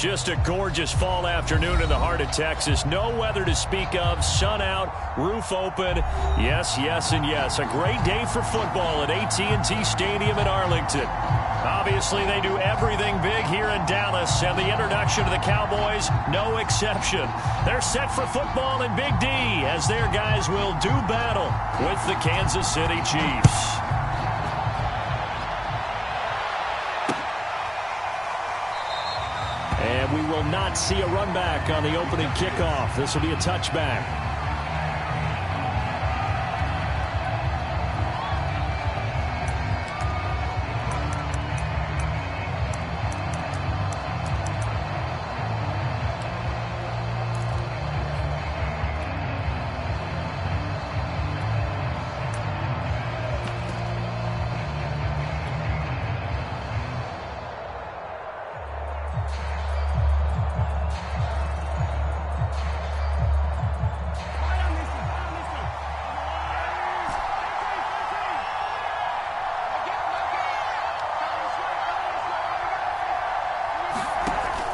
Just a gorgeous fall afternoon in the heart of Texas. No weather to speak of. Sun out, roof open. Yes, yes, and yes. A great day for football at AT&T Stadium in Arlington. Obviously, they do everything big here in Dallas, and the introduction to the Cowboys, no exception. They're set for football in Big D as their guys will do battle with the Kansas City Chiefs. And we will not see a run back on the opening kickoff. This will be a touchback.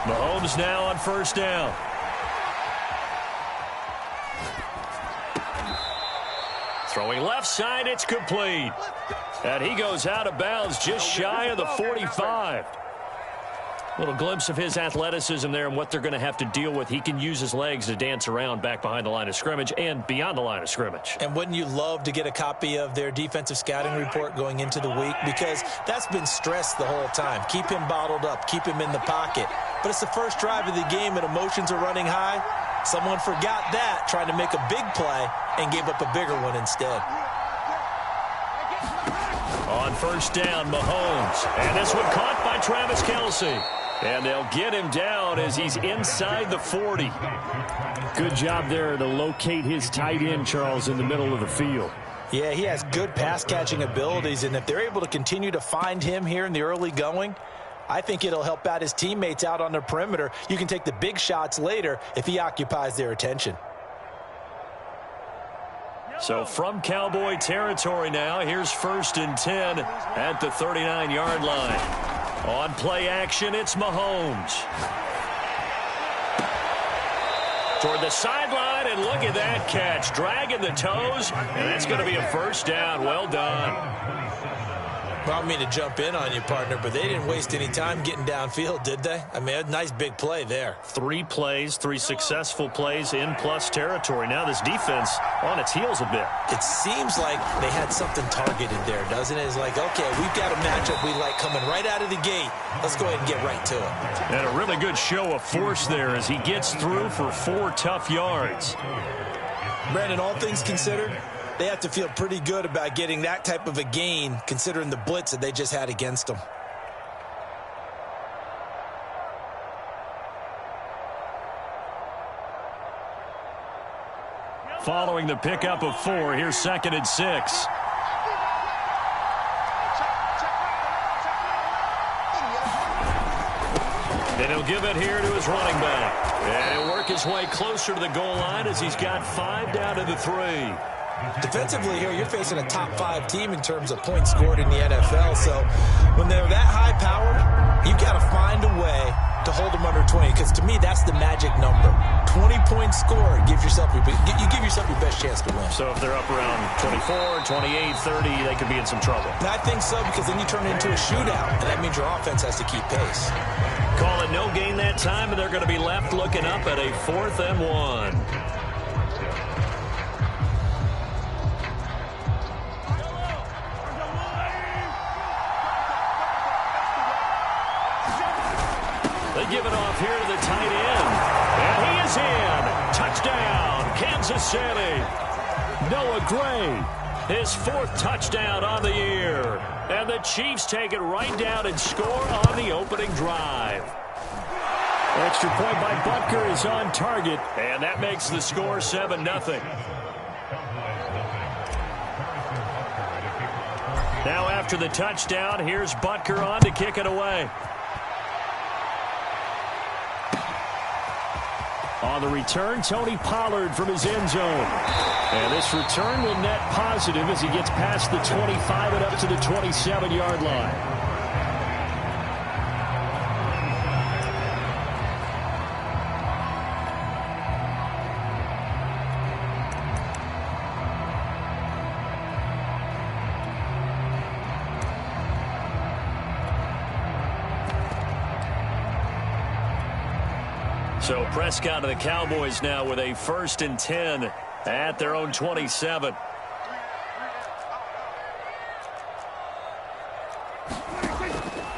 Mahomes now on first down. Throwing left side, it's complete. And he goes out of bounds just shy of the 45. Little glimpse of his athleticism there and what they're going to have to deal with. He can use his legs to dance around back behind the line of scrimmage and beyond the line of scrimmage. And wouldn't you love to get a copy of their defensive scouting report going into the week? Because that's been stressed the whole time. Keep him bottled up. Keep him in the pocket. But it's the first drive of the game and emotions are running high. Someone forgot that, trying to make a big play, and gave up a bigger one instead. On first down, Mahomes. And this one caught by Travis Kelce. And they'll get him down as he's inside the 40. Good job there to locate his tight end, Charles, in the middle of the field. Yeah, he has good pass-catching abilities, and if they're able to continue to find him here in the early going, I think it'll help out his teammates out on the perimeter. You can take the big shots later if he occupies their attention. So from Cowboy territory now, here's 1st and 10 at the 39-yard line. On play action, it's Mahomes. Toward the sideline, and look at that catch. Dragging the toes, and that's going to be a first down. Well done. Well, I don't mean to jump in on you, partner, but they didn't waste any time getting downfield, did they? I mean, a nice big play there. 3 plays, 3 successful plays in plus territory. Now this defense on its heels a bit. It seems like they had something targeted there, doesn't it? It's like, okay, we've got a matchup we like coming right out of the gate. Let's go ahead and get right to it. And a really good show of force there as he gets through for 4 tough yards. Brandon, all things considered, they have to feel pretty good about getting that type of a gain considering the blitz that they just had against them. Following the pickup of 4, here's 2nd and 6. And he'll give it here to his running back. And he'll work his way closer to the goal line as he's got 5 down to the 3. Defensively here, you're facing a top 5 team in terms of points scored in the NFL. So when they're that high-powered, you've got to find a way to hold them under 20. Because to me, that's the magic number. 20 points scored, you give yourself your best chance to win. So if they're up around 24, 28, 30, they could be in some trouble. And I think so, because then you turn it into a shootout, and that means your offense has to keep pace. Call it no gain that time, and they're going to be left looking up at a 4th and 1. Give it off here to the tight end. And he is in. Touchdown, Kansas City. Noah Gray, his 4th touchdown on the year. And the Chiefs take it right down and score on the opening drive. Extra point by Butker is on target. And that makes the score 7-0. Now after the touchdown, here's Butker on to kick it away. On the return, Tony Pollard from his end zone. And this return will net positive as he gets past the 25 and up to the 27-yard line. So Prescott of the Cowboys now with a 1st and 10 at their own 27.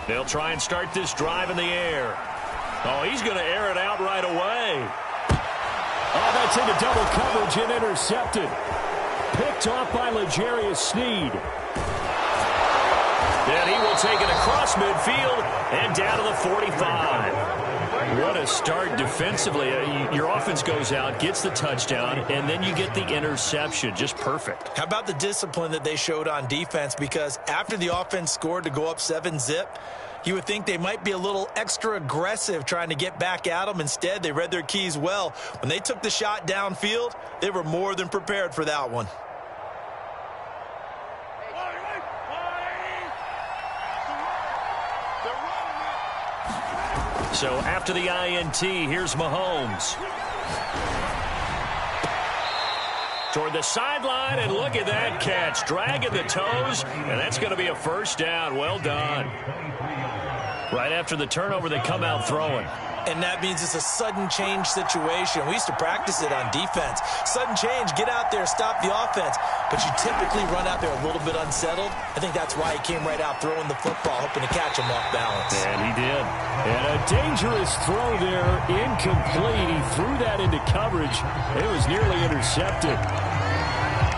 They'll try and start this drive in the air. Oh, he's going to air it out right away. Oh, that's into double coverage and intercepted. Picked off by L'Jarius Sneed. And he will take it across midfield and down to the 45. What a start defensively. Your offense goes out, gets the touchdown, and then you get the interception. Just perfect. How about the discipline that they showed on defense? Because after the offense scored to go up 7-zip, you would think they might be a little extra aggressive trying to get back at them. Instead, they read their keys well. When they took the shot downfield, they were more than prepared for that one. So after the INT, here's Mahomes. Toward the sideline, and look at that catch. Dragging the toes, and that's going to be a 1st down. Well done. Right after the turnover, they come out throwing. And that means it's a sudden change situation. We used to practice it on defense. Sudden change, get out there, stop the offense. But you typically run out there a little bit unsettled. I think that's why he came right out throwing the football, hoping to catch him off balance. And he did. And a dangerous throw there, incomplete. He threw that into coverage. It was nearly intercepted.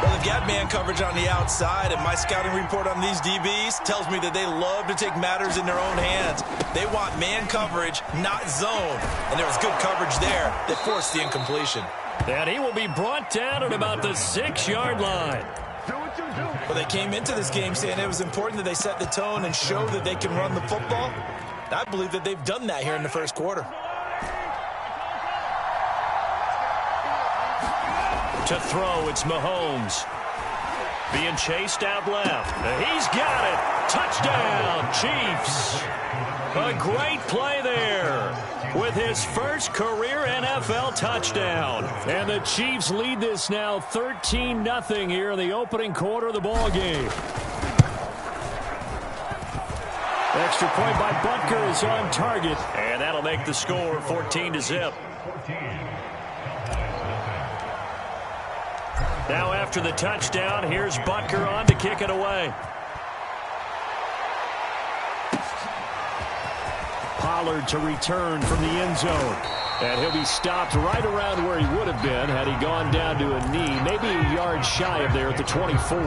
Well, they've got man coverage on the outside, and my scouting report on these DBs tells me that they love to take matters in their own hands. They want man coverage, not zone. And there was good coverage there that forced the incompletion. And he will be brought down at about the 6-yard line. Well, they came into this game saying it was important that they set the tone and show that they can run the football. I believe that they've done that here in the first quarter. To throw, it's Mahomes. Being chased out left. He's got it. Touchdown, Chiefs. A great play there with his first career NFL touchdown. And the Chiefs lead this now 13-0 here in the opening quarter of the ball game. Extra point by Butker is on target. And that'll make the score 14-0. Now after the touchdown, here's Butker on to kick it away. Pollard to return from the end zone. And he'll be stopped right around where he would have been had he gone down to a knee, maybe a yard shy of there at the 24.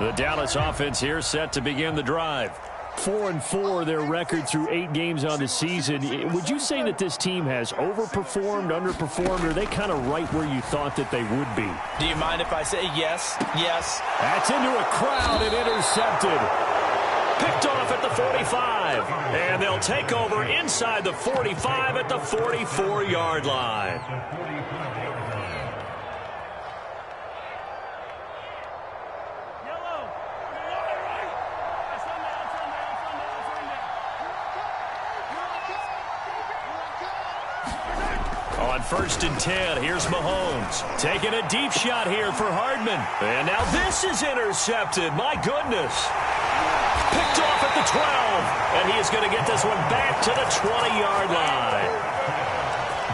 The Dallas offense here set to begin the drive. 4-4 their record through 8 games on the season. Would you say that this team has overperformed, underperformed, or are they kind of right where you thought that they would be? Do you mind if I say yes? Yes. That's into a crowd and intercepted. Picked off at the 45. And they'll take over inside the 45 at the 44-yard line. On 1st and 10, here's Mahomes. Taking a deep shot here for Hardman. And now this is intercepted. My goodness. Picked off at the 12. And he is going to get this one back to the 20-yard line.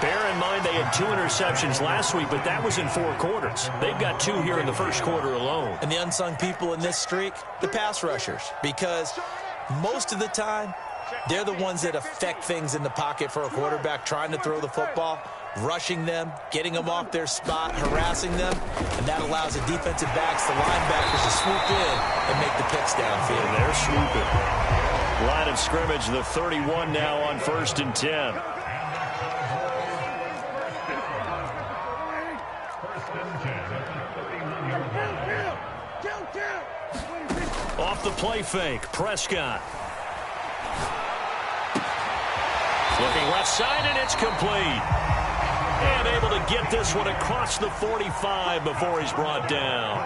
Bear in mind they had 2 interceptions last week, but that was in 4 quarters. They've got 2 here in the first quarter alone. And the unsung people in this streak, the pass rushers. Because most of the time, they're the ones that affect things in the pocket for a quarterback trying to throw the football, rushing them, getting them off their spot, harassing them, and that allows the defensive backs, the linebackers to swoop in and make the picks downfield. And they're swooping. Line of scrimmage, the 31 now on 1st and 10. Off the play fake, Prescott. Looking left side, and it's complete. And able to get this one across the 45 before he's brought down.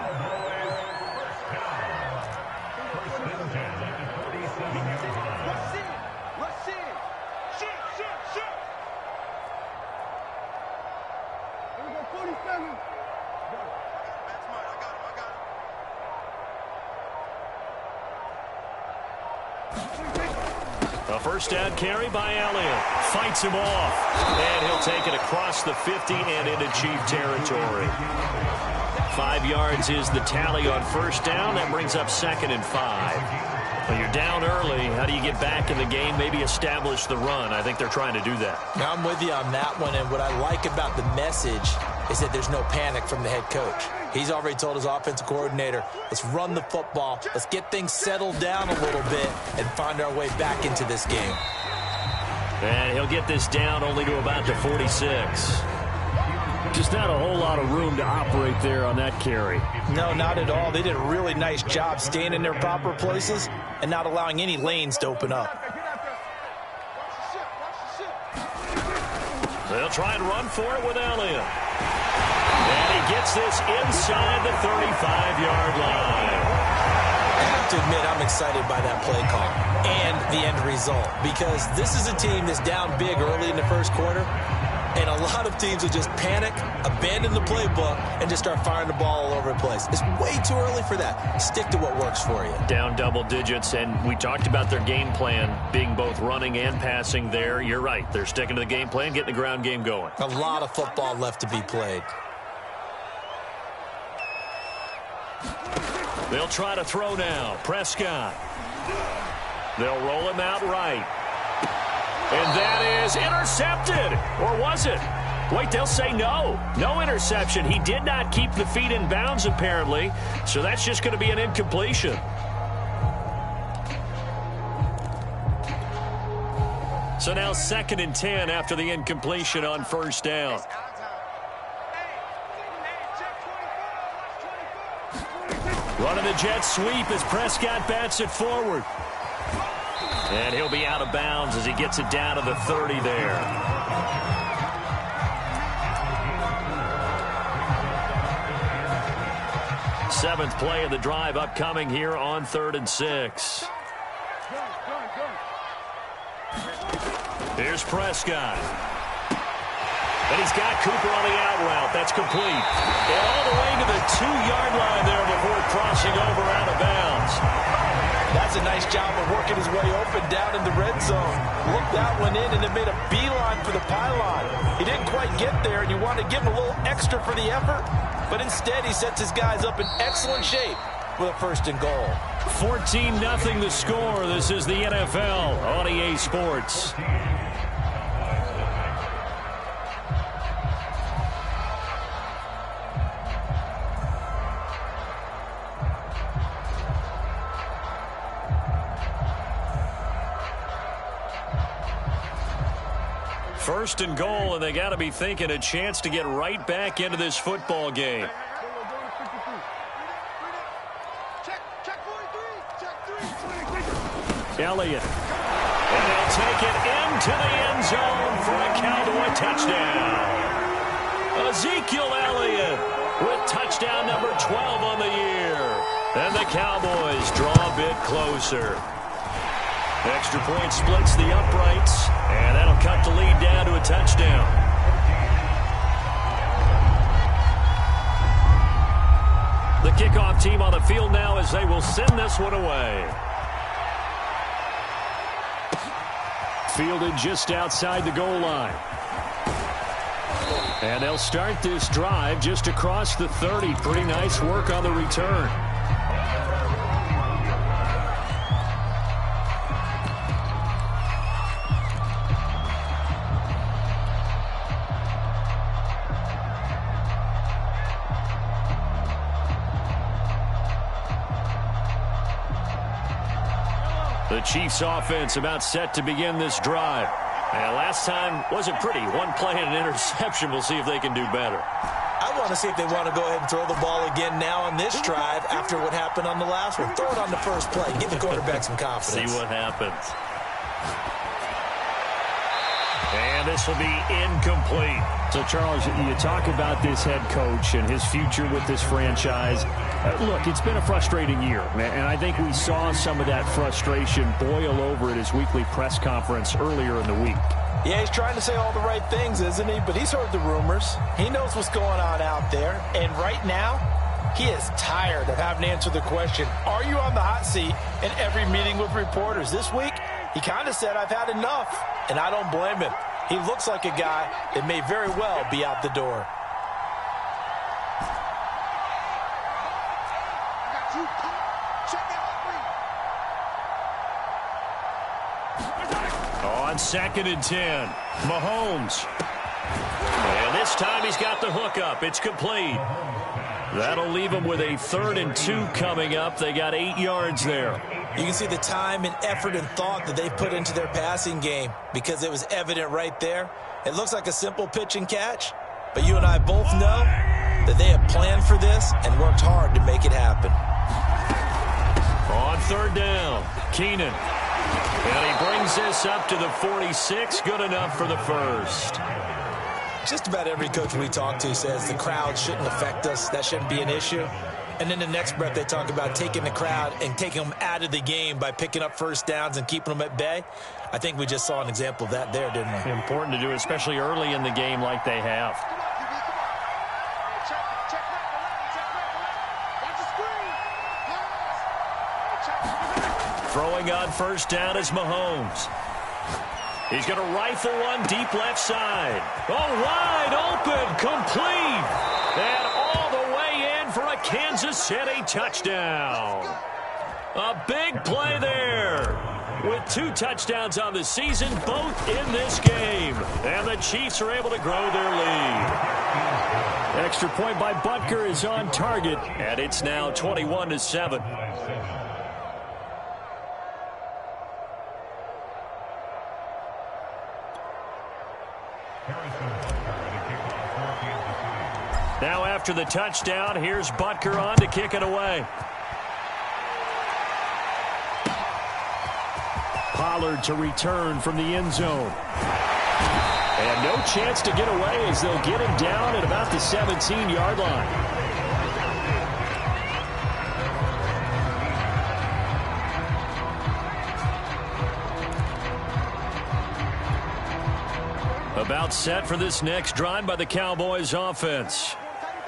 first down carry by Elliott. Fights him off. And he'll take it across the 50 and into Chief territory. 5 yards is the tally on first down. That brings up 2nd and 5. Well, you're down early. How do you get back in the game? Maybe establish the run. I think they're trying to do that. Now, I'm with you on that one, and what I like about the message is that there's no panic from the head coach. He's already told his offensive coordinator, let's run the football, let's get things settled down a little bit and find our way back into this game. And he'll get this down only to about the 46. Just not a whole lot of room to operate there on that carry. No, not at all. They did a really nice job staying in their proper places and not allowing any lanes to open up. They'll try and run for it with Elliott. And he gets this inside the 35-yard line. I have to admit, I'm excited by that play call and the end result, because this is a team that's down big early in the first quarter, and a lot of teams will just panic, abandon the playbook, and just start firing the ball all over the place. It's way too early for that. Stick to what works for you. Down double digits, and we talked about their game plan being both running and passing there. You're right. They're sticking to the game plan, getting the ground game going. A lot of football left to be played. They'll try to throw now. Prescott. They'll roll him out right. And that is intercepted. Or was it? Wait, they'll say no. No interception. He did not keep the feet in bounds, apparently. So that's just going to be an incompletion. So now 2nd and 10 after the incompletion on first down. Running the jet sweep as Prescott bats it forward. And he'll be out of bounds as he gets it down to the 30 there. Seventh play of the drive upcoming here on 3rd and 6. Here's Prescott. And he's got Cooper on the out route. That's complete. And all the way to the 2-yard line there before crossing over out of bounds. That's a nice job of working his way open down in the red zone. Looked that one in and it made a beeline for the pylon. He didn't quite get there, and you want to give him a little extra for the effort. But instead, he sets his guys up in excellent shape with a 1st and goal. 14-0 the score. This is the NFL on EA Sports. First and goal, and they got to be thinking a chance to get right back into this football game. Elliott. And they'll take it into the end zone for a Cowboy touchdown. Ezekiel Elliott with touchdown number 12 on the year. And the Cowboys draw a bit closer. Extra point splits the uprights, and that'll cut the lead down to a touchdown. The kickoff team on the field now as they will send this one away. Fielded just outside the goal line. And they'll start this drive just across the 30. Pretty nice work on the return. The Chiefs offense about set to begin this drive. And last time wasn't pretty. One play and an interception. We'll see if they can do better. I want to see if they want to go ahead and throw the ball again now on this drive after what happened on the last one. Throw it on the first play. Give the quarterback some confidence. See what happens. And this will be incomplete. So, Charles, you talk about this head coach and his future with this franchise. Look, it's been a frustrating year, and I think we saw some of that frustration boil over at his weekly press conference earlier in the week. Yeah, he's trying to say all the right things, isn't he? But he's heard the rumors. He knows what's going on out there. And right now, he is tired of having to answer the question, are you on the hot seat in every meeting with reporters? This week, He kind of said, I've had enough, and I don't blame him. He looks like a guy that may very well be out the door. On 2nd and 10, Mahomes. And this time he's got the hookup. It's complete. That'll leave him with a 3rd and 2 coming up. They got 8 yards there. You can see the time and effort and thought that they put into their passing game because it was evident right there. It looks like a simple pitch and catch, but you and I both know that they have planned for this and worked hard to make it happen. On 3rd down, Keenan. And he brings this up to the 46. Good enough for the first. Just about every coach we talk to says the crowd shouldn't affect us. That shouldn't be an issue. And then the next breath they talk about taking the crowd and taking them out of the game by picking up first downs and keeping them at bay. I think we just saw an example of that there, didn't we? Important to do, especially early in the game like they have. Throwing on 1st down is Mahomes. He's going to rifle one deep left side. Oh, wide open, complete. And all the way in for a Kansas City touchdown. A big play there. With 2 touchdowns on the season, both in this game. And the Chiefs are able to grow their lead. Extra point by Butker is on target. And it's now 21-7. Now after the touchdown, here's Butker on to kick it away. Pollard to return from the end zone. And no chance to get away as they'll get him down at about the 17-yard line. About set for this next drive by the Cowboys offense.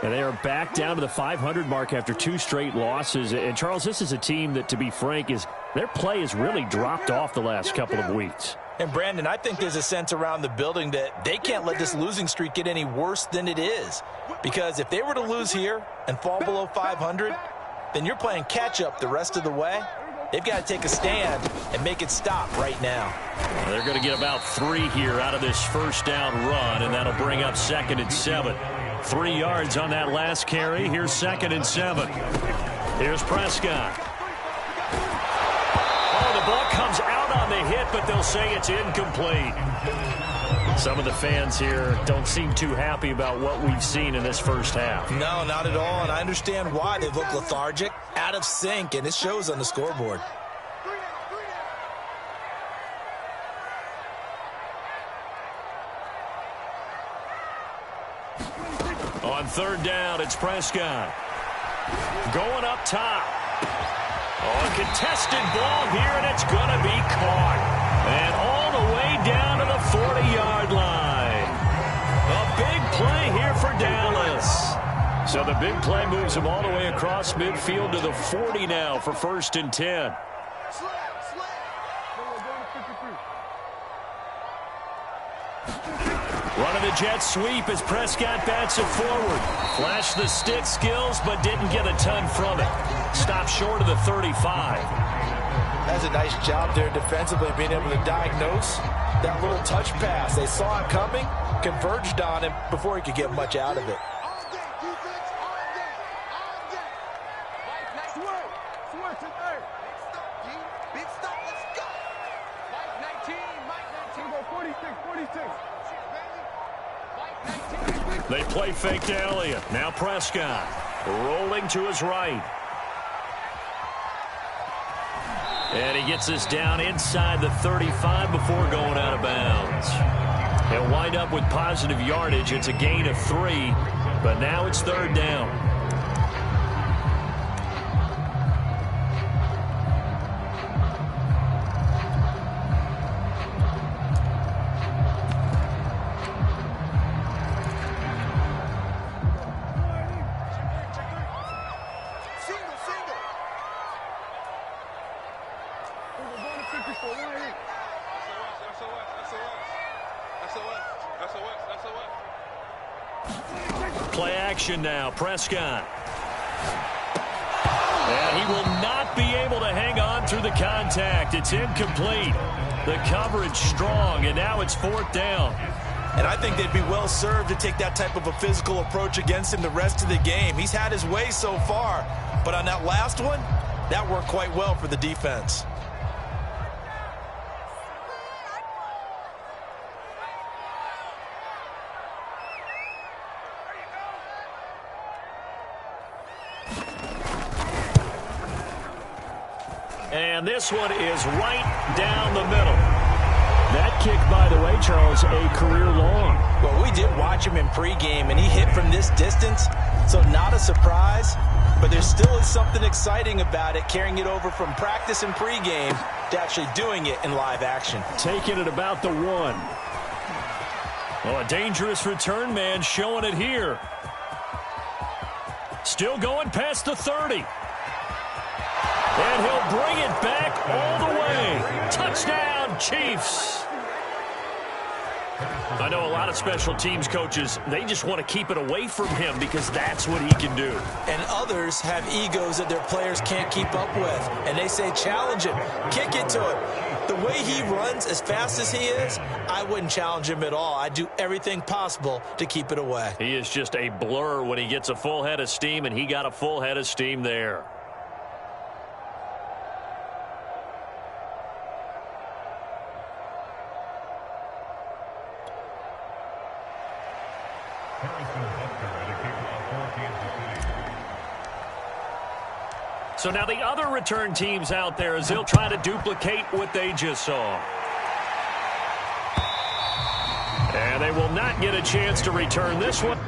And they are back down to the 500 mark after 2 straight losses. And, Charles, this is a team that, to be frank, their play has really dropped off the last couple of weeks. And, Brandon, I think there's a sense around the building that they can't let this losing streak get any worse than it is. Because if they were to lose here and fall below 500, then you're playing catch-up the rest of the way. They've got to take a stand and make it stop right now. They're going to get about 3 here out of this first down run, and that'll bring up 2nd and 7. 3 yards on that last carry. Here's 2nd and 7. Here's Prescott. Oh, the ball comes out on the hit, but they'll say it's incomplete. Some of the fans here don't seem too happy about what we've seen in this first half. No, not at all, and I understand why. They look lethargic, out of sync, and it shows on the scoreboard. On 3rd down, it's Prescott. Going up top. Oh, a contested ball here, and it's going to be caught. And all the way down to the 40-yard line. A big play here for Dallas. So the big play moves them all the way across midfield to the 40 now for 1st and 10. Running the jet sweep as Prescott bats it forward. Flashed the stick skills, but didn't get a ton from it. Stopped short of the 35. That's a nice job there defensively, being able to diagnose that little touch pass. They saw it coming, converged on him before he could get much out of it. They play fake to Elliott. Now Prescott rolling to his right. And he gets this down inside the 35 before going out of bounds. He'll wind up with positive yardage. It's a gain of 3, but now it's 3rd down. Play action now. Prescott. And he will not be able to hang on through the contact. It's incomplete. The coverage strong, and now it's 4th down. And I think they'd be well served to take that type of a physical approach against him the rest of the game. He's had his way so far, but on that last one, that worked quite well for the defense. And this one is right down the middle. That kick, by the way, Charles, a career long. Well, we did watch him in pregame, and he hit from this distance, so not a surprise. But there still is something exciting about it, carrying it over from practice and pregame to actually doing it in live action. Taking it about the 1. Well, a dangerous return man showing it here. Still going past the 30. And he'll bring it back all the way. Touchdown, Chiefs. I know a lot of special teams coaches, they just want to keep it away from him because that's what he can do. And others have egos that their players can't keep up with. And they say, challenge him, kick it to him. The way he runs as fast as he is, I wouldn't challenge him at all. I'd do everything possible to keep it away. He is just a blur when he gets a full head of steam, and he got a full head of steam there. So now the other return teams out there as they'll try to duplicate what they just saw. And they will not get a chance to return this one.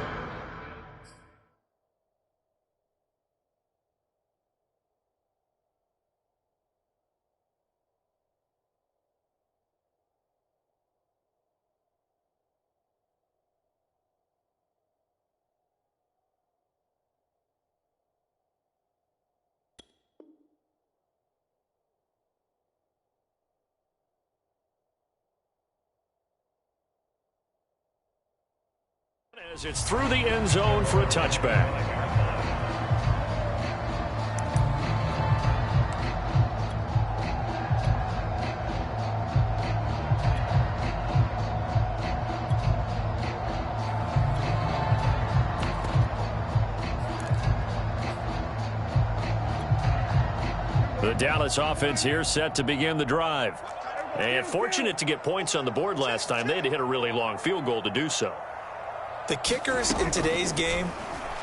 As it's through the end zone for a touchback. The Dallas offense here set to begin the drive. And fortunate to get points on the board last time. They had to hit a really long field goal to do so. The kickers in today's game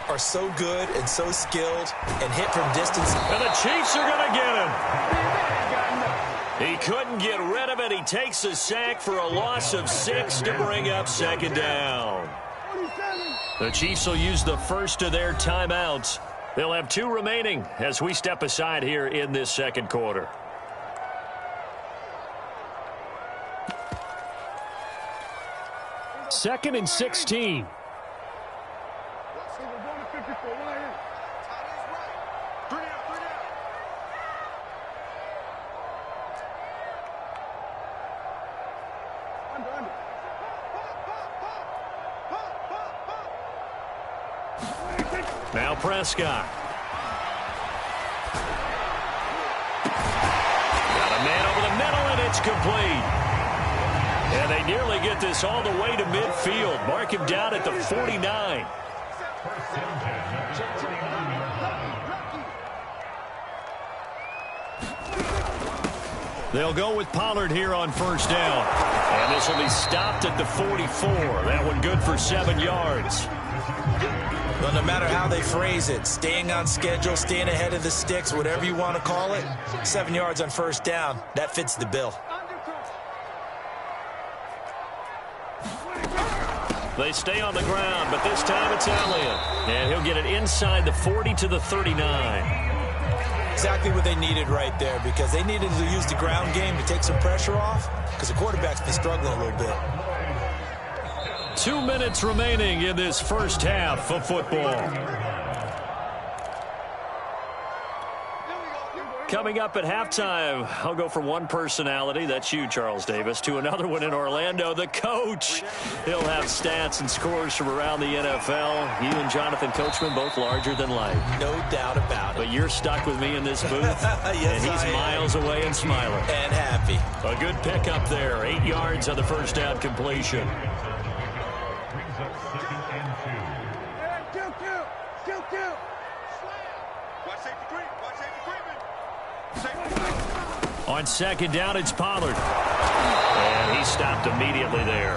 are so good and so skilled and hit from distance. And the Chiefs are going to get him. He couldn't get rid of it. He takes a sack for a loss of 6 to bring up 2nd down. The Chiefs will use the first of their timeouts. They'll have 2 remaining as we step aside here in this 2nd quarter. Second and 16. Now Prescott. Got a man over the middle, and it's complete. And they nearly get this all the way to midfield. Mark him down at the 49. They'll go with Pollard here on 1st down. And this will be stopped at the 44. That one good for 7 yards. Well, no matter how they phrase it, staying on schedule, staying ahead of the sticks, whatever you want to call it, 7 yards on 1st down, that fits the bill. They stay on the ground, but this time it's Elliott. And he'll get it inside the 40 to the 39. Exactly what they needed right there, because they needed to use the ground game to take some pressure off, because the quarterback's been struggling a little bit. 2 minutes remaining in this first half of football. Coming up at halftime, I'll go from one personality, that's you, Charles Davis, to another one in Orlando, the coach. He'll have stats and scores from around the NFL. You and Jonathan Coachman, both larger than life. No doubt about it. But you're stuck with me in this booth, yes, and he's miles away and smiling. And happy. A good pickup there, 8 yards on the first down completion. On second down, it's Pollard. And he stopped immediately there.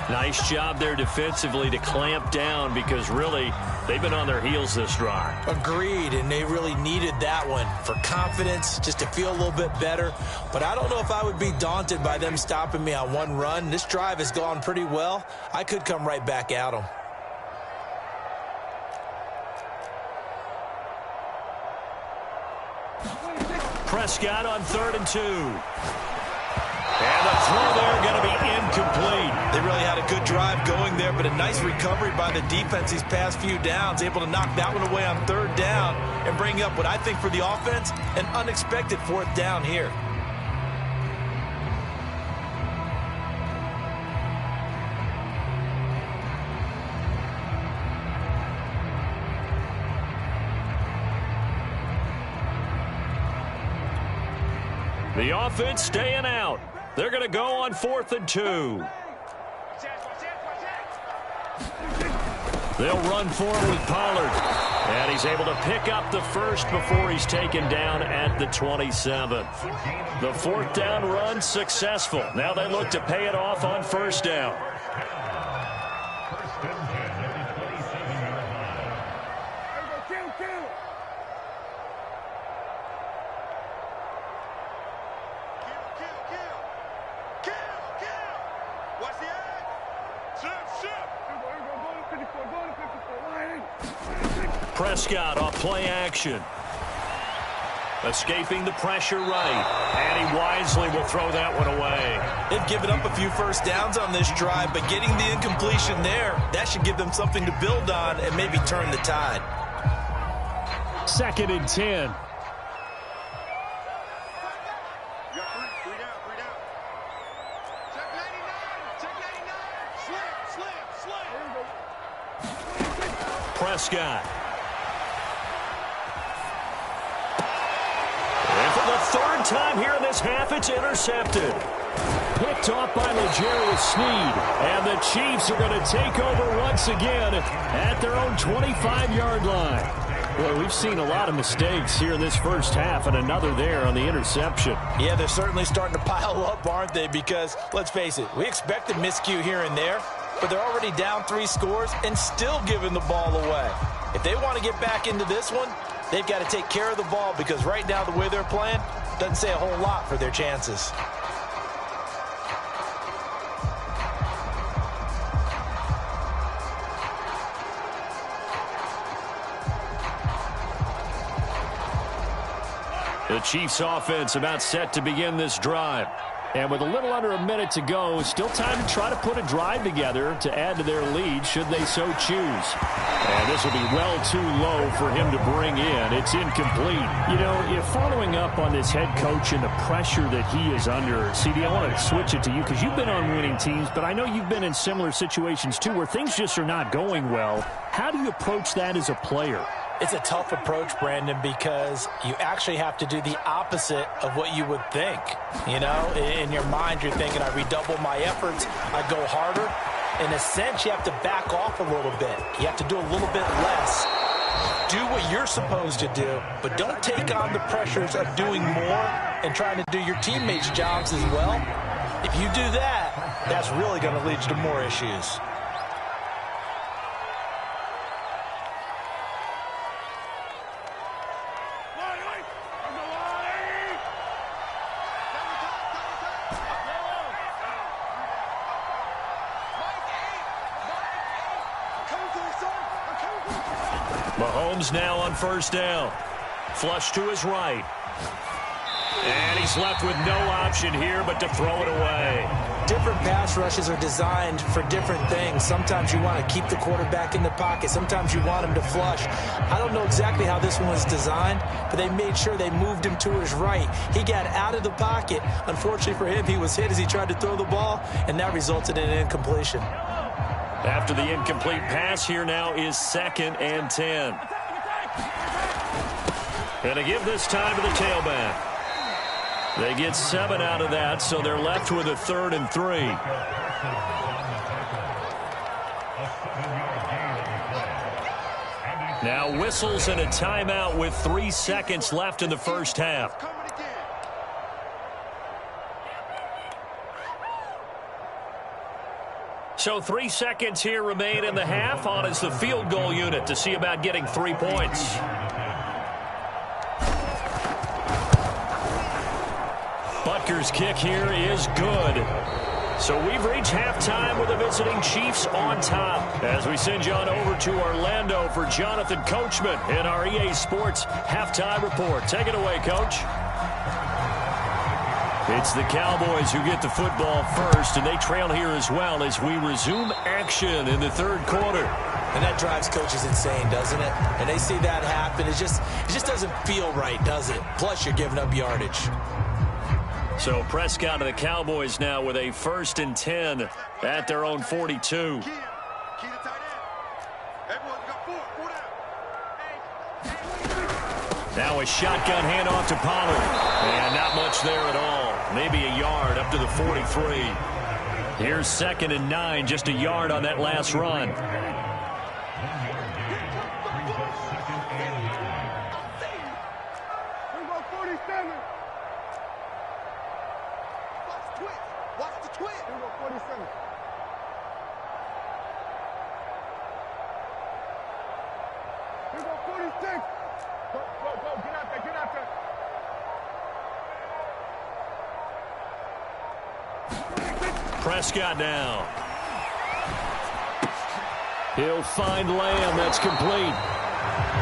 Nice job there defensively to clamp down because really they've been on their heels this drive. Agreed, and they really needed that one for confidence, just to feel a little bit better. But I don't know if I would be daunted by them stopping me on one run. This drive has gone pretty well. I could come right back at them. Prescott on 3rd and 2. And the throw there going to be incomplete. They really had a good drive going there, but a nice recovery by the defense these past few downs, able to knock that one away on 3rd down and bring up what I think for the offense, an unexpected 4th down here. The offense staying out. They're going to go on 4th and 2. They'll run forward with Pollard. And he's able to pick up the first before he's taken down at the 27. The 4th down run successful. Now they look to pay it off on 1st down. Prescott off play action. Escaping the pressure right. And he wisely will throw that one away. They've given up a few first downs on this drive, but getting the incompletion there, that should give them something to build on and maybe turn the tide. 2nd and 10. Prescott. And for the 3rd time here in this half, it's intercepted. Picked off by L'Jarius Sneed. And the Chiefs are going to take over once again at their own 25-yard line. Well, we've seen a lot of mistakes here in this first half, and another there on the interception. Yeah, they're certainly starting to pile up, aren't they? Because, let's face it, we expected miscue here and there, but they're already down 3 scores and still giving the ball away. If they want to get back into this one, they've got to take care of the ball because right now the way they're playing doesn't say a whole lot for their chances. The Chiefs offense about set to begin this drive. And with a little under a minute to go, still time to try to put a drive together to add to their lead should they so choose. And this will be well too low for him to bring in. It's incomplete. You know, if following up on this head coach and the pressure that he is under, CD, I want to switch it to you because you've been on winning teams, but I know you've been in similar situations too where things just are not going well. How do you approach that as a player? It's a tough approach, Brandon, because you actually have to do the opposite of what you would think. You know, in your mind, you're thinking, I redouble my efforts, I go harder. In a sense, you have to back off a little bit. You have to do a little bit less. Do what you're supposed to do, but don't take on the pressures of doing more and trying to do your teammates' jobs as well. If you do that, that's really going to lead you to more issues. Mahomes now on 1st down. Flush to his right. And he's left with no option here but to throw it away. Different pass pass rushes are designed for different things. Sometimes you want to keep the quarterback in the pocket. Sometimes you want him to flush. I don't know exactly how this one was designed, but they made sure they moved him to his right. He got out of the pocket. Unfortunately for him, he was hit as he tried to throw the ball, and that resulted in an incompletion. After the incomplete pass, here now is 2nd and 10. And to give this time to the tailback. They get 7 out of that, so they're left with a 3rd and 3. Now whistles and a timeout with 3 seconds left in the first half. So 3 seconds here remain in the half. On is the field goal unit to see about getting 3 points. Butker's kick here is good. So we've reached halftime with the visiting Chiefs on top. As we send you on over to Orlando for Jonathan Coachman in our EA Sports Halftime Report. Take it away, Coach. It's the Cowboys who get the football first, and they trail here as well as we resume action in the 3rd quarter. And that drives coaches insane, doesn't it? And they see that happen. It just doesn't feel right, does it? Plus, you're giving up yardage. So Prescott of the Cowboys now with a 1st and 10 at their own 42. Now a shotgun handoff to Pollard. And not much there at all. Maybe a yard up to the 43. Here's 2nd and 9, just a yard on that last run. Prescott now. He'll find Lamb. That's complete.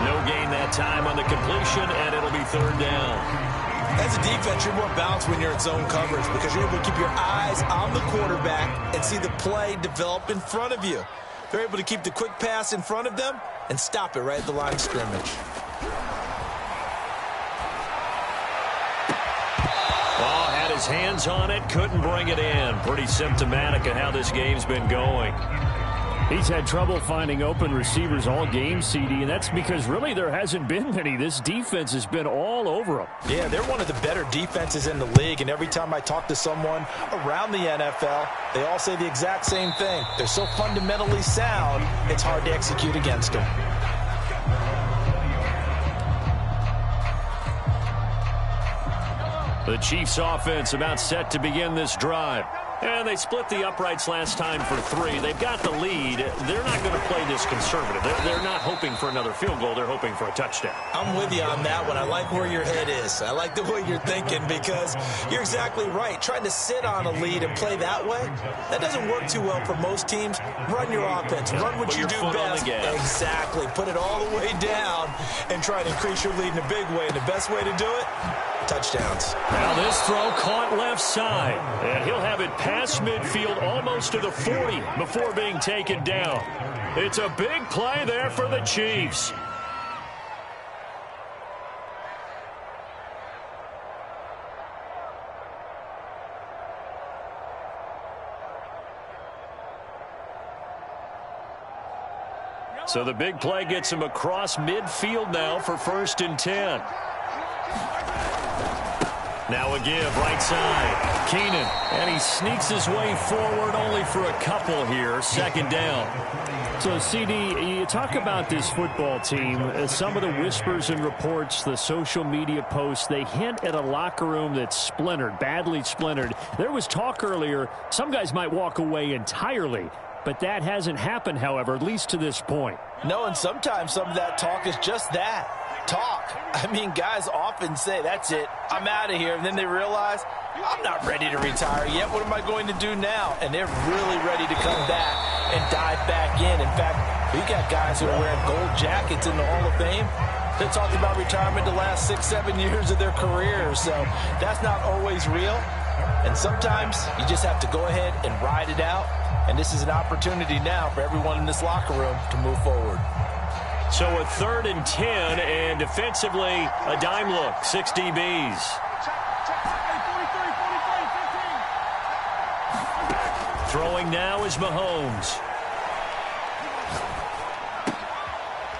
No gain that time on the completion, and it'll be 3rd down. As a defense, you're more balanced when you're in zone coverage because you're able to keep your eyes on the quarterback and see the play develop in front of you. They're able to keep the quick pass in front of them and stop it right at the line of scrimmage. His hands on it, couldn't bring it in. Pretty symptomatic of how this game's been going. He's had trouble finding open receivers all game, CD, and that's because really there hasn't been many. This defense has been all over him. Yeah, they're one of the better defenses in the league, and every time I talk to someone around the NFL, they all say the exact same thing. They're so fundamentally sound, it's hard to execute against them. The Chiefs offense about set to begin this drive. And they split the uprights last time for 3. They've got the lead. They're not going to play this conservative. They're not hoping for another field goal. They're hoping for a touchdown. I'm with you on that one. I like where your head is. I like the way you're thinking because you're exactly right. Trying to sit on a lead and play that way, that doesn't work too well for most teams. Run your offense. Run what you do best. Exactly. Put it all the way down and try to increase your lead in a big way. And the best way to do it, touchdowns. Now this throw caught left side. And he'll have it past midfield almost to the 40 before being taken down. It's a big play there for the Chiefs. So the big play gets him across midfield now for 1st and 10. Now a give, right side. Keenan, and he sneaks his way forward only for a couple here. 2nd down. So, CD, you talk about this football team. Some of the whispers and reports, the social media posts, they hint at a locker room that's splintered, badly splintered. There was talk earlier, some guys might walk away entirely. But that hasn't happened, however, at least to this point. No, and sometimes some of that talk is just that. Talk. I mean, guys often say, that's it, I'm out of here. And then they realize, I'm not ready to retire yet. What am I going to do now? And they're really ready to come back and dive back in. In fact, we got guys who are wearing gold jackets in the Hall of Fame. They talked about retirement the last 6-7 years of their careers. So that's not always real. And sometimes you just have to go ahead and ride it out. And this is an opportunity now for everyone in this locker room to move forward. So a 3rd and 10, and defensively, a dime look, 6 DBs. Throwing now is Mahomes.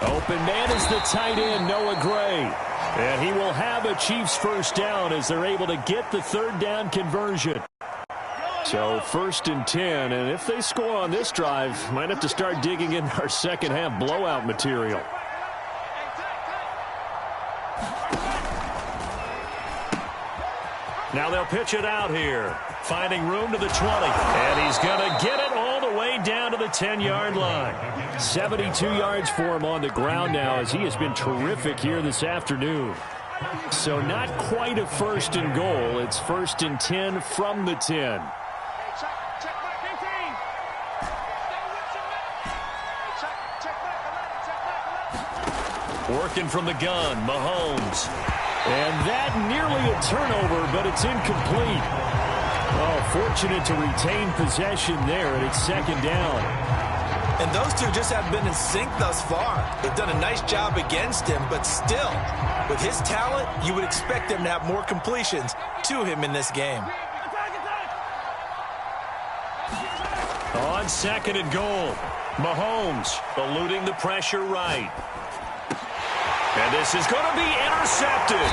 Open man is the tight end, Noah Gray. And he will have a Chiefs first down as they're able to get the 3rd down conversion. So 1st and 10, and if they score on this drive, might have to start digging in our second half blowout material. Now they'll pitch it out here. Finding room to the 20. And he's going to get it all the way down to the 10-yard line. 72 yards for him on the ground now as he has been terrific here this afternoon. So not quite a 1st and goal. It's 1st and 10 from the 10. Working from the gun, Mahomes. And that nearly a turnover, but it's incomplete. Oh, fortunate to retain possession there, and it's 2nd down. And those two just have been in sync thus far. They've done a nice job against him, but still, with his talent, you would expect them to have more completions to him in this game. On 2nd and goal, Mahomes eluding the pressure right. And this is going to be intercepted.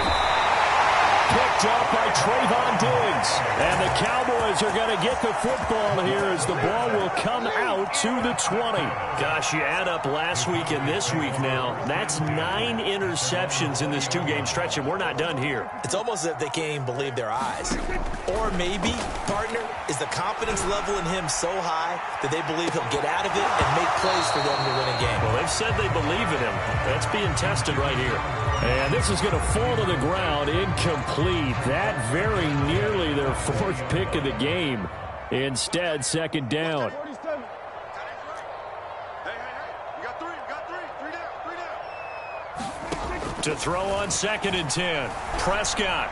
Picked up by Trayvon Diggs. And the Cowboys are going to get the football here as the ball will come out to the 20. Gosh, you add up last week and this week now. That's 9 interceptions in this 2-game stretch, and we're not done here. It's almost as if they can't even believe their eyes. Or maybe, partner, is the confidence level in him so high that they believe he'll get out of it and make plays for them to win a game. Well, they've said they believe in him. That's being tested right here. And this is going to fall to the ground, incomplete. That very nearly their 4th pick of the game. Instead, 2nd down. To throw on 2nd and 10. Prescott.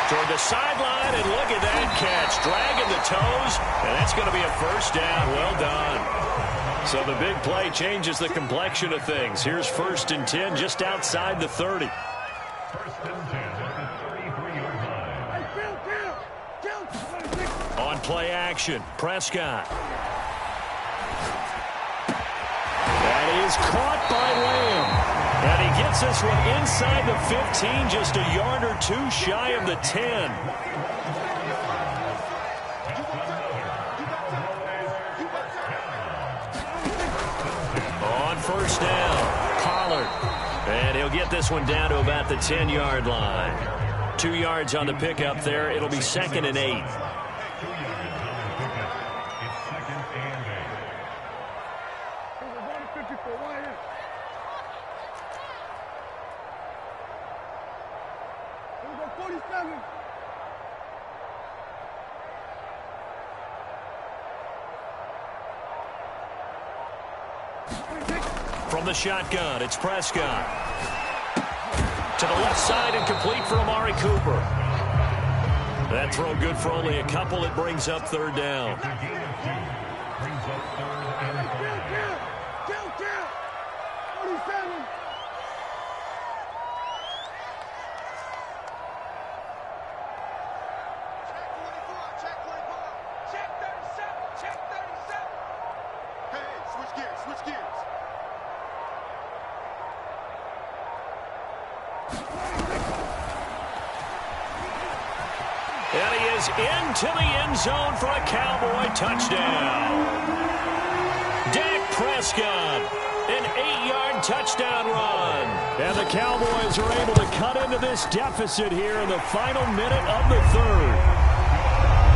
Toward the sideline, and look at that catch. Dragging the toes, and that's going to be a 1st down. Well done. So the big play changes the complexion of things. Here's 1st and 10 just outside the 30. 1st and 10 at the 33-yard line. On play action, Prescott. That is caught by Lamb. And he gets this one inside the 15, just a yard or 2 shy of the 10. On 1st down, Pollard. And he'll get this one down to about the 10-yard line. 2 yards on the pickup there. It'll be 2nd and 8. From the shotgun, it's Prescott. To the left side and complete for Amari Cooper. That throw good for only a couple. It brings up 3rd down. And he is into the end zone for a Cowboy touchdown. Dak Prescott, an 8-yard touchdown run. And the Cowboys are able to cut into this deficit here in the final minute of the 3rd.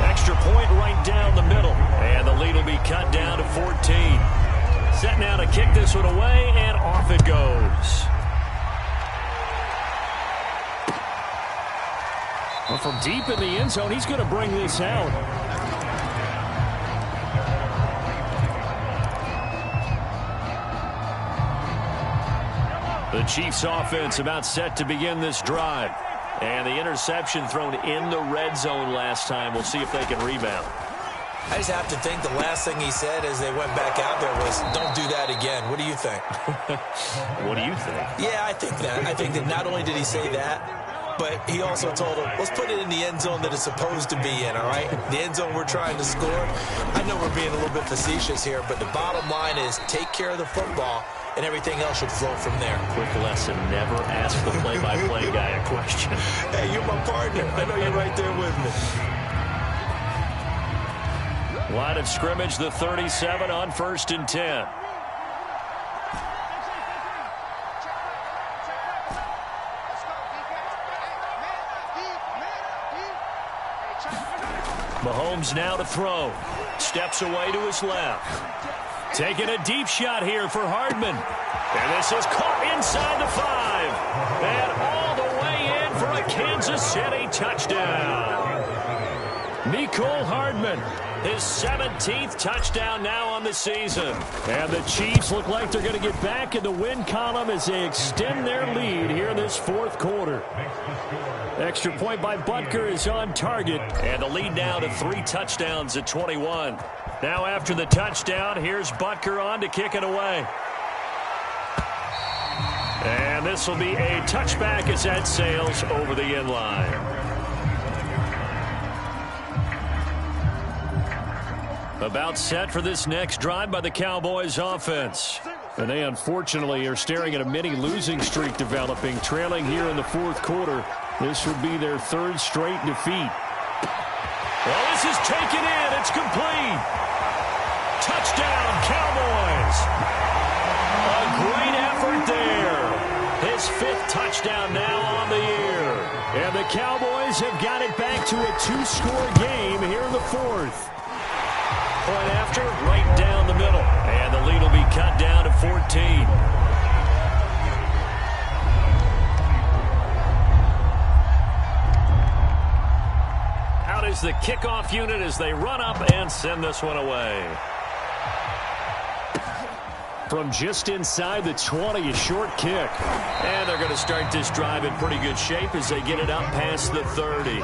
Extra point right down the middle. And the lead will be cut down to 14. Set now to kick this one away, and off it goes. Well, from deep in the end zone, he's going to bring this out. The Chiefs offense about set to begin this drive. And the interception thrown in the red zone last time. We'll see if they can rebound. I just have to think the last thing he said as they went back out there was, don't do that again. What do you think? What do you think? Yeah, I think that. I think that not only did he say that, but he also told him, let's put it in the end zone that it's supposed to be in, all right? The end zone we're trying to score. I know we're being a little bit facetious here, but the bottom line is take care of the football, and everything else should flow from there. Quick lesson, never ask the play-by-play guy a question. Hey, you're my partner. I know you're right there with me. Line of scrimmage, the 37 on 1st and 10. Mahomes now to throw. Steps away to his left. Taking a deep shot here for Hardman. And this is caught inside the 5. And all the way in for a Kansas City touchdown. Mecole Hardman, his 17th touchdown now on the season. And the Chiefs look like they're going to get back in the win column as they extend their lead here in this 4th quarter. Extra point by Butker is on target. And the lead now to 3 touchdowns at 21. Now after the touchdown, here's Butker on to kick it away. And this will be a touchback as that sails over the end line. About set for this next drive by the Cowboys offense. And they unfortunately are staring at a mini losing streak developing, trailing here in the 4th quarter. This would be their 3rd straight defeat. Well, this is taken in. It's complete. Touchdown, Cowboys. A great effort there. His 5th touchdown now on the year. And the Cowboys have got it back to a 2-score game here in the 4th. Point after, right down the middle. And the lead will be cut down to 14. Out is the kickoff unit as they run up and send this one away. From just inside the 20, a short kick. And they're going to start this drive in pretty good shape as they get it up past the 30.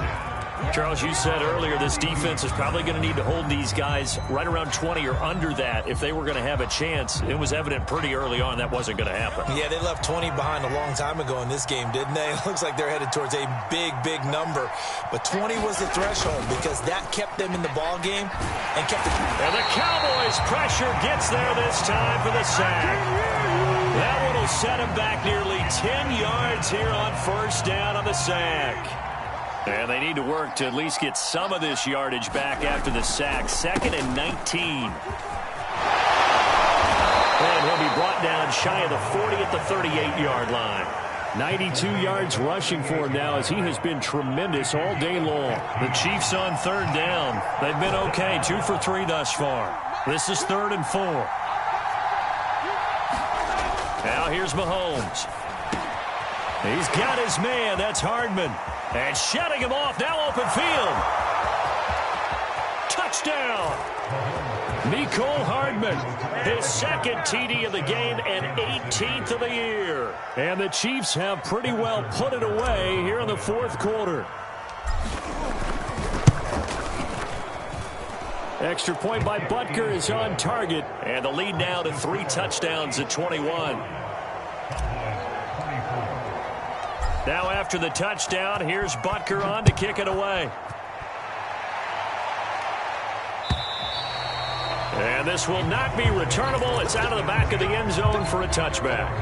Charles, you said earlier this defense is probably going to need to hold these guys right around 20 or under that if they were going to have a chance. It was evident pretty early on that wasn't going to happen. Yeah, they left 20 behind a long time ago in this game, didn't they? It looks like they're headed towards a big, big number. But 20 was the threshold because that kept them in the ball game and kept it. And the Cowboys' pressure gets there this time for the sack. That one will set him back nearly 10 yards here on 1st down on the sack. And they need to work to at least get some of this yardage back after the sack. 2nd and 19. And he'll be brought down shy of the 40 at the 38-yard line. 92 yards rushing for him now as he has been tremendous all day long. The Chiefs on 3rd down. They've been okay, 2 for 3 thus far. This is 3rd and 4. Now here's Mahomes. He's got his man. That's Hardman. And shutting him off, now open field. Touchdown. Mecole Hardman, his 2nd TD of the game and 18th of the year. And the Chiefs have pretty well put it away here in the 4th quarter. Extra point by Butker is on target. And the lead now to 3 touchdowns at 21. Now after the touchdown, here's Butker on to kick it away. And this will not be returnable. It's out of the back of the end zone for a touchback.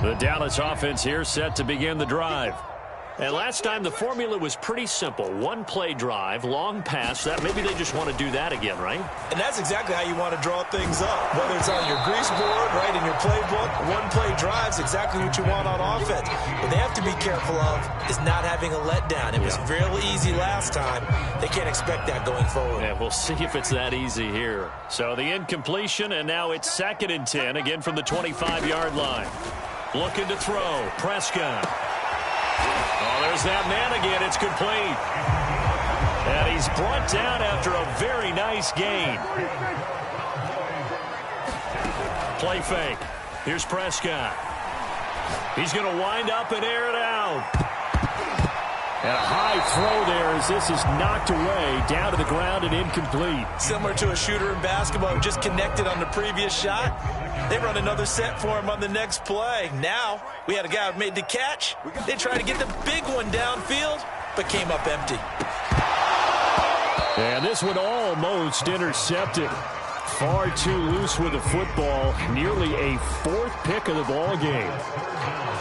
The Dallas offense here set to begin the drive. And last time the formula was pretty simple. 1-play drive, long pass. That maybe they just want to do that again, right? And that's exactly how you want to draw things up. Whether it's on your grease board, right, in your playbook, 1-play drive's exactly what you want on offense. What they have to be careful of is not having a letdown. It was real easy last time. They can't expect that going forward. Yeah, we'll see if it's that easy here. So the incompletion, and now it's 2nd and 10, again from the 25-yard line. Looking to throw. Prescott. Oh, there's that man again. It's complete. And he's brought down after a very nice gain. Play fake. Here's Prescott. He's going to wind up and air it out. And a high throw there as this is knocked away, down to the ground and incomplete. Similar to a shooter in basketball who just connected on the previous shot. They run another set for him on the next play. Now, we had a guy who made the catch. They tried to get the big one downfield, but came up empty. And this one almost intercepted. Far too loose with the football. Nearly a fourth pick of the ball game.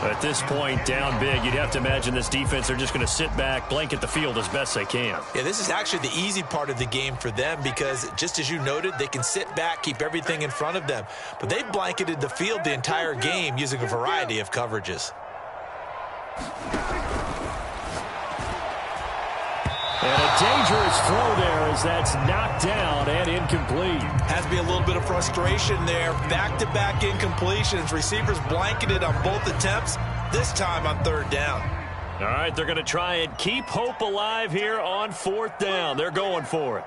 At this point, down big, you'd have to imagine this defense are just going to sit back, blanket the field as best they can. Yeah, this is actually the easy part of the game for them because, just as you noted, they can sit back, keep everything in front of them. But they've blanketed the field the entire game using a variety of coverages. And a dangerous throw there as that's knocked down and incomplete. Has to be a little bit of frustration there. Back-to-back incompletions. Receivers blanketed on both attempts, this time on third down. All right, they're going to try and keep hope alive here on fourth down. They're going for it.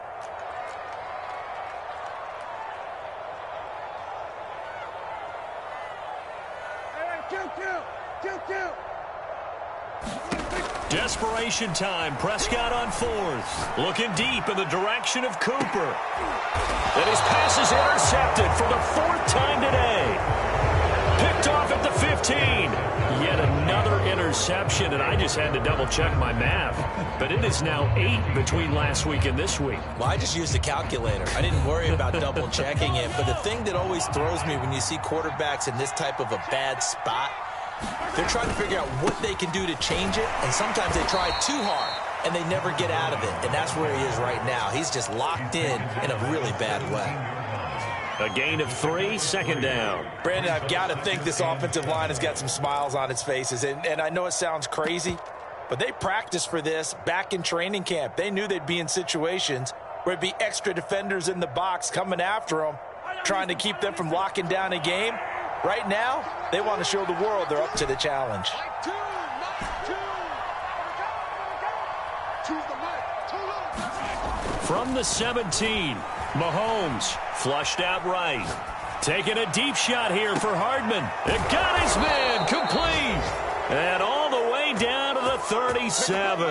Desperation time. Prescott on fourth. Looking deep in the direction of Cooper. And his pass is intercepted for the fourth time today. Picked off at the 15. Yet another interception, and I just had to double-check my math. But it is now 8 between last week and this week. Well, I just used the calculator. I didn't worry about double-checking it. But the thing that always throws me when you see quarterbacks in this type of a bad spot, they're trying to figure out what they can do to change it, and sometimes they try too hard, and they never get out of it. And that's where he is right now. He's just locked in a really bad way. A gain of 3, second down. Brandon, I've got to think this offensive line has got some smiles on its faces. And I know it sounds crazy, but they practiced for this back in training camp. They knew they'd be in situations where it'd be extra defenders in the box coming after them, trying to keep them from locking down a game. Right now, they want to show the world they're up to the challenge. From the 17, Mahomes flushed out right. Taking a deep shot here for Hardman. It got his man complete. And all the way down to the 37.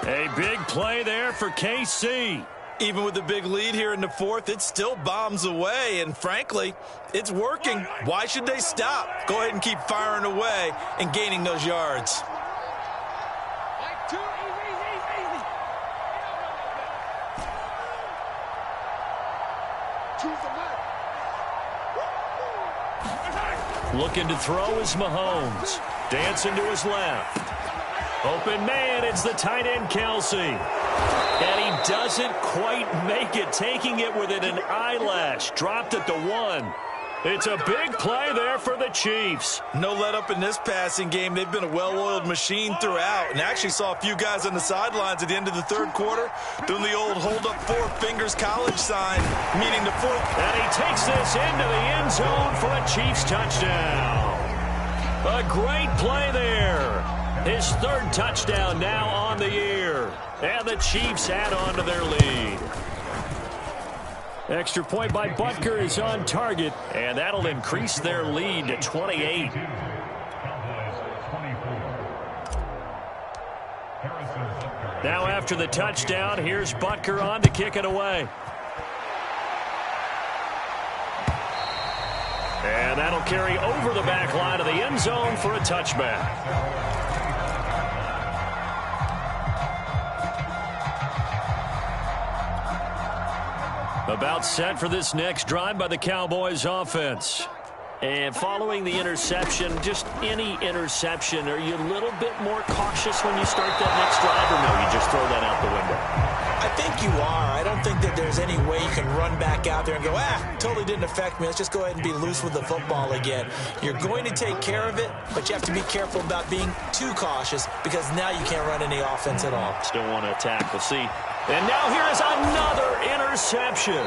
A big play there for KC. Even with the big lead here in the fourth, it still bombs away. And frankly, it's working. Why should they stop? Go ahead and keep firing away and gaining those yards. Looking to throw is Mahomes. Dancing to his left. Open man, it's the tight end, Kelsey. And he doesn't quite make it, taking it within an eyelash. Dropped at the 1. It's a big play there for the Chiefs. No let up in this passing game. They've been a well-oiled machine throughout. And actually saw a few guys on the sidelines at the end of the third quarter doing the old hold up 4 fingers college sign, meaning the fourth. And he takes this into the end zone for a Chiefs touchdown. A great play there. His third touchdown now on the year. And the Chiefs add on to their lead. Extra point by Butker is on target, and that'll increase their lead to 28. Now after the touchdown, here's Butker on to kick it away. And that'll carry over the back line of the end zone for a touchback. About set for this next drive by the Cowboys offense. And following the interception, just any interception, are you a little bit more cautious when you start that next drive, or no, you just throw that out the window? I think you are. I don't think that there's any way you can run back out there and go, totally didn't affect me. Let's just go ahead and be loose with the football again. You're going to take care of it, but you have to be careful about being too cautious because now you can't run any offense at all. Still want to attack. We'll see. And now here is another interception.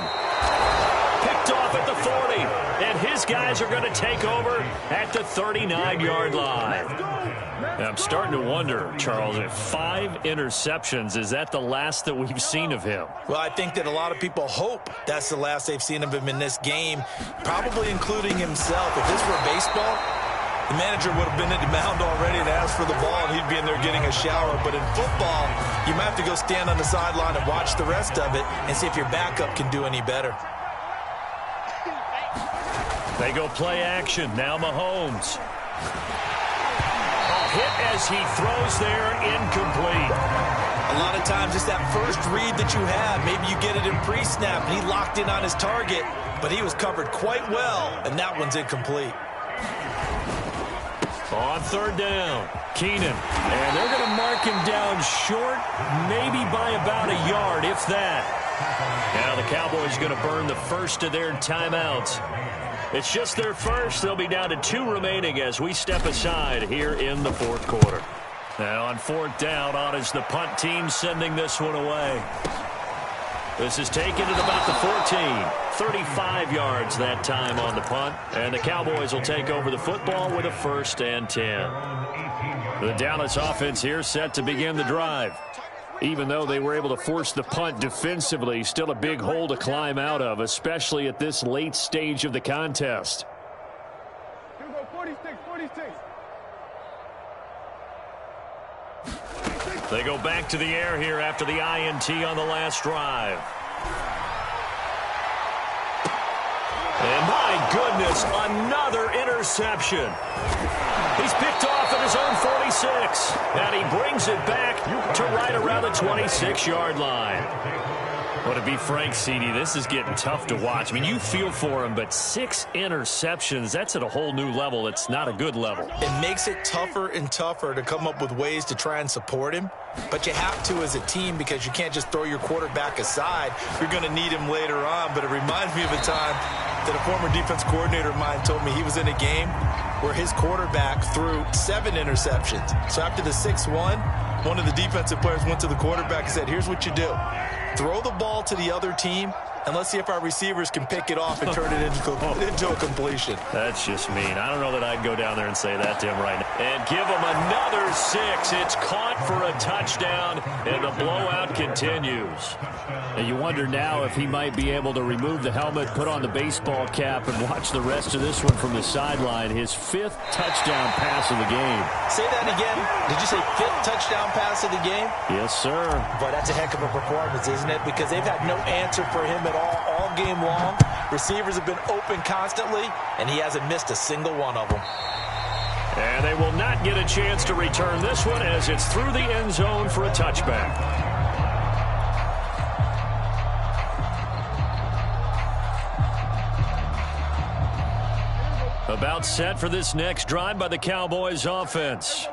Picked off at the 40. And his guys are going to take over at the 39-yard line. I'm starting to wonder, Charles, if 5 interceptions, is that the last that we've seen of him? Well, I think that a lot of people hope that's the last they've seen of him in this game, probably including himself. If this were baseball, The manager would have been at the mound already and asked for the ball, and he'd be in there getting a shower. But in football, you might have to go stand on the sideline and watch the rest of it and see if your backup can do any better. They go play action. Now Mahomes. Hit as he throws there, incomplete. A lot of times it's that first read that you have. Maybe you get it in pre-snap, and he locked in on his target, but he was covered quite well, and that one's incomplete. On third down, Keenan. And they're going to mark him down short, maybe by about a yard, if that. Now the Cowboys going to burn the first of their timeouts. It's just their first. They'll be down to 2 remaining as we step aside here in the fourth quarter. Now on fourth down, on is the punt team sending this one away. This is taken at about the 14. 35 yards that time on the punt. And the Cowboys will take over the football with a 1st and 10. The Dallas offense here set to begin the drive. Even though they were able to force the punt defensively, still a big hole to climb out of, especially at this late stage of the contest. 46. They go back to the air here after the INT on the last drive. And my goodness, another interception. He's picked off at his own 46. And he brings it back to right around the 26-yard line. Well, to be frank, CD, this is getting tough to watch. I mean, you feel for him, but 6 interceptions, that's at a whole new level. It's not a good level. It makes it tougher and tougher to come up with ways to try and support him. But you have to as a team because you can't just throw your quarterback aside. You're going to need him later on. But it reminds me of a time that a former defense coordinator of mine told me he was in a game where his quarterback threw 7 interceptions. So after the 6-1, one of the defensive players went to the quarterback and said, here's what you do. Throw the ball to the other team, and let's see if our receivers can pick it off and turn it into a completion. That's just mean. I don't know that I'd go down there and say that to him right now. And give him another 6. It's caught for a touchdown, and the blowout continues. And you wonder now if he might be able to remove the helmet, put on the baseball cap, and watch the rest of this one from the sideline. His 5th touchdown pass of the game. Say that again. Did you say 5th touchdown pass of the game? Yes, sir. But that's a heck of a performance, isn't it? Because they've had no answer for him at all game long. Receivers have been open constantly, and he hasn't missed a single one of them. And they will not get a chance to return this one as it's through the end zone for a touchback. About set for this next drive by the Cowboys offense.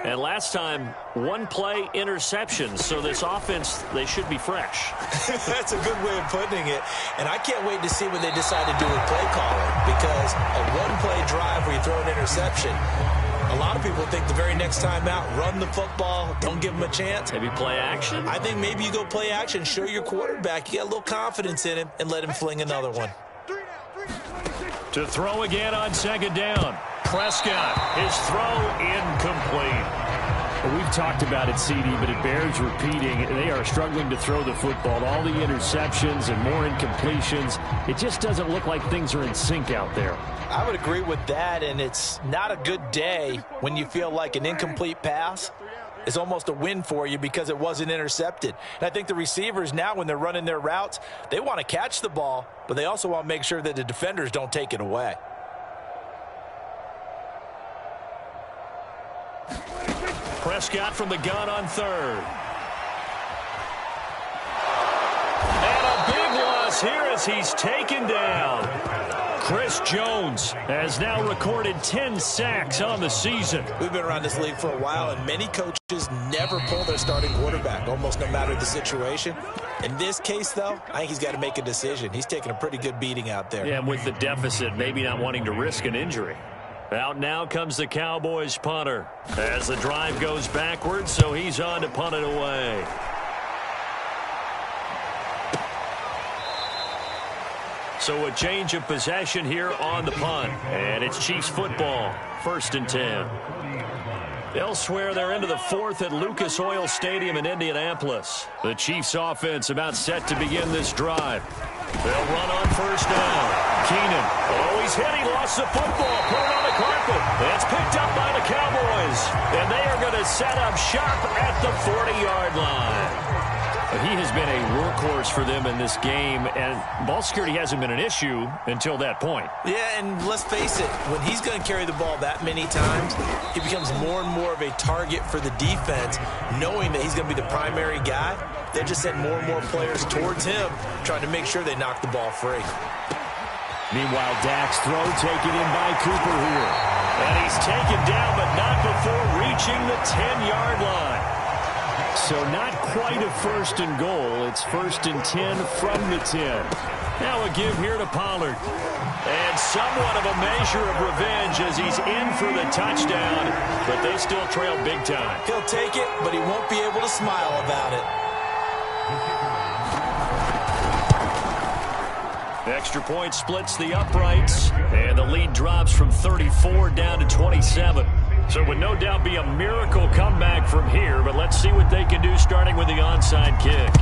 And last time, 1 play interception. So this offense, they should be fresh. That's a good way of putting it. And I can't wait to see what they decide to do with play calling. Because a 1-play drive where you throw an interception, a lot of people think the very next time out, run the football, don't give them a chance. Maybe play action? I think maybe you go play action, show your quarterback you got a little confidence in him, and let him fling another one. To throw again on 2nd down. Prescott, his throw incomplete. Well, we've talked about it, CD, but it bears repeating. They are struggling to throw the football. All the interceptions and more incompletions. It just doesn't look like things are in sync out there. I would agree with that, and it's not a good day when you feel like an incomplete pass is almost a win for you because it wasn't intercepted. And I think the receivers now, when they're running their routes, they want to catch the ball, but they also want to make sure that the defenders don't take it away. Prescott from the gun on 3rd. And a big loss here as he's taken down. Chris Jones has now recorded 10 sacks on the season. We've been around this league for a while, and many coaches never pull their starting quarterback, almost no matter the situation. In this case, though, I think he's got to make a decision. He's taking a pretty good beating out there. Yeah, and with the deficit, maybe not wanting to risk an injury. Out now comes the Cowboys punter as the drive goes backwards, so he's on to punt it away. So a change of possession here on the punt. And it's Chiefs football, 1st and 10. Elsewhere, they're into the 4th at Lucas Oil Stadium in Indianapolis. The Chiefs offense about set to begin this drive. They'll run on first down. Keenan. Oh, he's hit. He lost the football. Put it on the carpet. It's picked up by the Cowboys. And they are going to set up shop at the 40-yard line. He has been a workhorse for them in this game, and ball security hasn't been an issue until that point. Yeah, and let's face it, when he's going to carry the ball that many times, he becomes more and more of a target for the defense, knowing that he's going to be the primary guy. They'll just send more and more players towards him, trying to make sure they knock the ball free. Meanwhile, Dak's throw taken in by Cooper here. And he's taken down, but not before reaching the 10-yard line. So not quite a first and goal. It's first and 10 from the 10. Now a give here to Pollard. And somewhat of a measure of revenge as he's in for the touchdown. But they still trail big time. He'll take it, but he won't be able to smile about it. Extra point splits the uprights. And the lead drops from 34 down to 27. So it would no doubt be a miracle comeback from here, but let's see what they can do starting with the onside kick.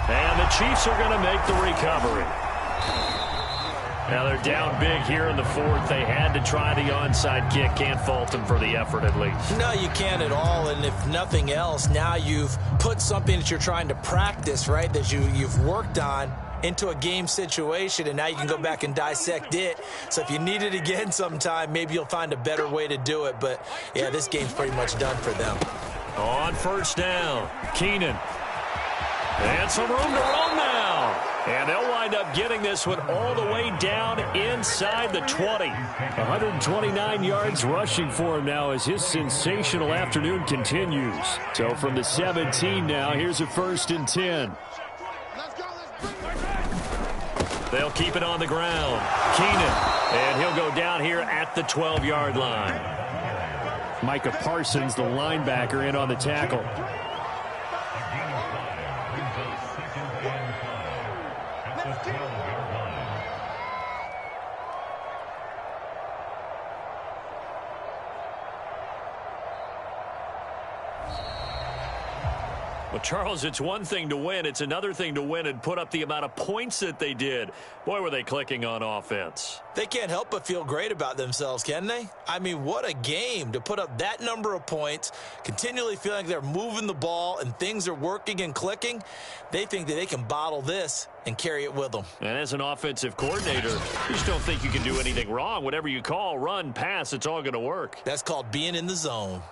And the Chiefs are going to make the recovery. Now they're down big here in the fourth. They had to try the onside kick. Can't fault them for the effort at least. No, you can't at all, and if nothing else, now you've put something that you're trying to practice, right, that you've worked on into a game situation, and now you can go back and dissect it. So if you need it again sometime, maybe you'll find a better way to do it. But, yeah, this game's pretty much done for them. On first down, Keenan. And some room to run now. And they'll wind up getting this one all the way down inside the 20. 129 yards rushing for him now as his sensational afternoon continues. So from the 17 now, here's a first and 10. They'll keep it on the ground. Keenan. And he'll go down here at the 12-yard line. Micah Parsons, the linebacker, in on the tackle. Well, Charles, it's one thing to win. It's another thing to win and put up the amount of points that they did. Boy, were they clicking on offense. They can't help but feel great about themselves, can they? I mean, what a game to put up that number of points, continually feeling like they're moving the ball and things are working and clicking. They think that they can bottle this and carry it with them. And as an offensive coordinator, you just don't think you can do anything wrong. Whatever you call, run, pass, it's all going to work. That's called being in the zone.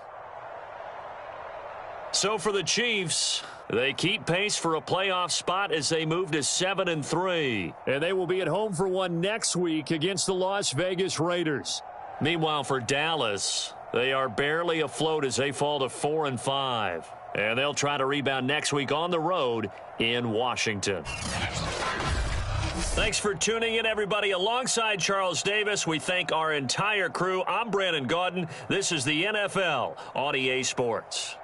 So for the Chiefs, they keep pace for a playoff spot as they move to 7-3. And they will be at home for one next week against the Las Vegas Raiders. Meanwhile, for Dallas, they are barely afloat as they fall to 4-5. And they'll try to rebound next week on the road in Washington. Thanks for tuning in, everybody. Alongside Charles Davis, we thank our entire crew. I'm Brandon Gaudin. This is the NFL on EA Sports.